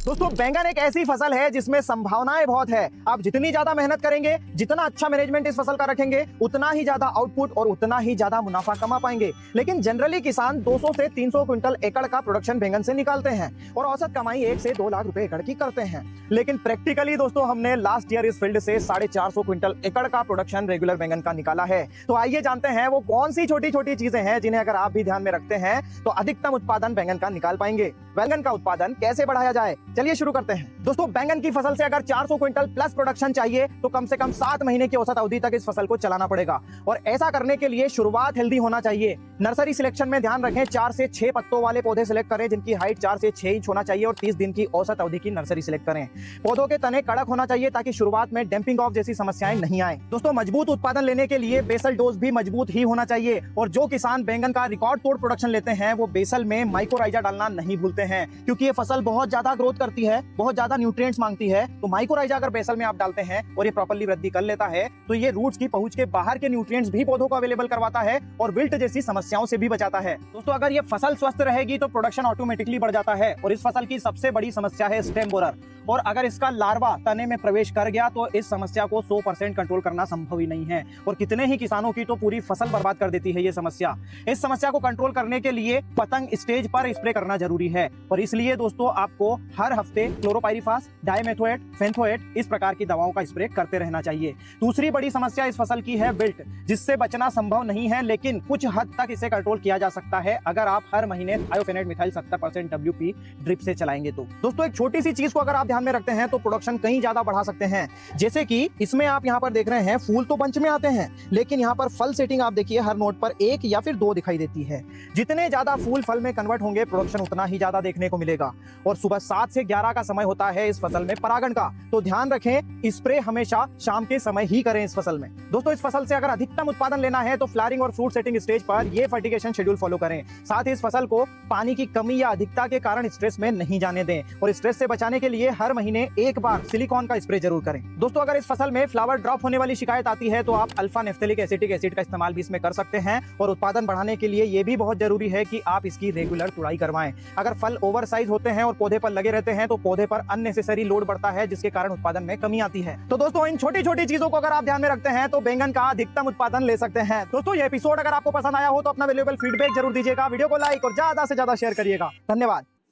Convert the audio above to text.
दोस्तों बैंगन एक ऐसी फसल है जिसमें संभावनाएं बहुत है। आप जितनी ज्यादा मेहनत करेंगे, जितना अच्छा मैनेजमेंट इस फसल का रखेंगे, उतना ही ज्यादा आउटपुट और उतना ही ज्यादा मुनाफा कमा पाएंगे। लेकिन जनरली किसान 200 से 300 क्विंटल एकड़ का प्रोडक्शन बैंगन से निकालते हैं और औसत कमाई 1 से 2 लाख रुपए एकड़ की करते हैं। लेकिन प्रैक्टिकली दोस्तों हमने लास्ट ईयर इस फील्ड से 450 क्विंटल एकड़ का प्रोडक्शन रेगुलर बैंगन का निकाला है। तो आइए जानते हैं वो कौन सी छोटी छोटी चीजें हैं जिन्हें अगर आप भी ध्यान में रखते हैं तो अधिकतम उत्पादन बैंगन का निकाल पाएंगे। बैंगन का उत्पादन कैसे बढ़ाया जाए, चलिए शुरू करते हैं। दोस्तों बैंगन की फसल से अगर 400 क्विंटल प्लस प्रोडक्शन चाहिए तो कम से कम 7 महीने की औसत अवधि तक इस फसल को चलाना पड़ेगा और ऐसा करने के लिए शुरुआत हेल्दी होना चाहिए। नर्सरी सिलेक्शन में ध्यान रखें, 4 से 6 पत्तों वाले पौधे सिलेक्ट करें जिनकी हाइट 4 से 6 इंच होना चाहिए और 30 दिन की औसत अवधि की नर्सरी सिलेक्ट करें। पौधों के तने कड़क होना चाहिए ताकि शुरुआत में डैंपिंग ऑफ जैसी समस्याएं नहीं आए। दोस्तों मजबूत उत्पादन लेने के लिए बेसल डोज भी मजबूत ही होना चाहिए और जो किसान बैंगन का रिकॉर्ड तोड़ प्रोडक्शन लेते हैं वो बेसल में माइक्रोराइजा डालना नहीं भूलते हैं, क्योंकि ये फसल बहुत ज्यादा ग्रोथ करती है, बहुत ज्यादा न्यूट्रिएंट्स मांगती है। तो माइक्रोराइजा अगर बेसल में आप डालते हैं और ये प्रॉपर्ली वृद्धि कर लेता है तो ये रूट्स की पहुंच के बाहर के न्यूट्रिएंट्स भी पौधों को अवेलेबल करवाता है और विल्ट जैसी समस्याओं से भी बचाता है। दोस्तों अगर ये फसल स्वस्थ रहेगी तो प्रोडक्शन ऑटोमेटिकली बढ़ जाता है और इस फसल की सबसे बड़ी समस्या है स्टेम बोरर, और अगर इसका लार्वा तने में प्रवेश कर गया तो इस समस्या को 100% कंट्रोल करना संभव ही नहीं है और कितने ही किसानों की तो पूरी फसल बर्बाद कर देती है ये समस्या। इस समस्या को कंट्रोल करने के लिए पतंग स्टेज पर स्प्रे करना जरूरी है और इसलिए दोस्तों आपको हर हफ्ते क्लोरोपाइरिफास, डाइमेथोएट, फेंथोएट इस प्रकार की दवाओं का स्प्रे करते रहना चाहिए। दूसरी बड़ी समस्या इस फसल की है विल्ट, जिससे बचना संभव नहीं है लेकिन कुछ हद तक इसे कंट्रोल किया जा सकता है अगर आप हर महीने थायोफेनेट मिथाइल 70% WP ड्रिप से चलाएंगे तो। दोस्तों एक छोटी सी चीज को अगर आप ध्यान में रखते हैं तो प्रोडक्शन कहीं ज्यादा बढ़ा सकते हैं। जैसे कि इसमें आप यहाँ पर देख रहे हैं फूल तो बंच में आते हैं लेकिन यहाँ पर फल सेटिंग आप देखिए हर नोट पर 1 या फिर 2 दिखाई देती है। जितने ज्यादा फूल फल में कन्वर्ट होंगे प्रोडक्शन उतना ही ज्यादा देखने को मिलेगा और सुबह 7 से 11 का समय होता है इस फसल में परागण का, तो ध्यान रखें स्प्रे हमेशा शाम के समय ही करें इस फसल में। दोस्तों इस फसल से अगर अधिकतम उत्पादन लेना है तो फ्लावरिंग और फ्रूट सेटिंग स्टेज पर ये फर्टिगेशन शेड्यूल फॉलो करें। साथ ही इस फसल को पानी की कमी या अधिकता के कारण स्ट्रेस में नहीं जाने दें और स्ट्रेस से बचाने के लिए हर महीने एक बार सिलिकॉन का स्प्रे जरूर करें। दोस्तों अगर इस फसल में फ्लावर ड्रॉप होने वाली शिकायत आती है तो आप अल्फा नेफ्थेलिक एसिटिक एसिड का इस्तेमाल भी इसमें कर सकते हैं और उत्पादन बढ़ाने के लिए यह भी बहुत जरूरी है कि आप इसकी रेगुलर तुड़ाई करवाएं। अगर फल ओवर साइज होते हैं और पौधे पर लगे रहते हैं तो पौधे पर अननेसेसरी लोड बढ़ता है जिसके कारण उत्पादन में कमी आती है। तो दोस्तों इन छोटी छोटी चीजों को अगर आप ध्यान में रखते हैं तो बैंगन का अधिकतम उत्पादन ले सकते हैं। दोस्तों ये एपिसोड अगर आपको पसंद आया हो तो अपना वैल्यूएबल फीडबैक जरूर दीजिएगा, वीडियो को लाइक और ज्यादा से ज्यादा शेयर करिएगा। धन्यवाद।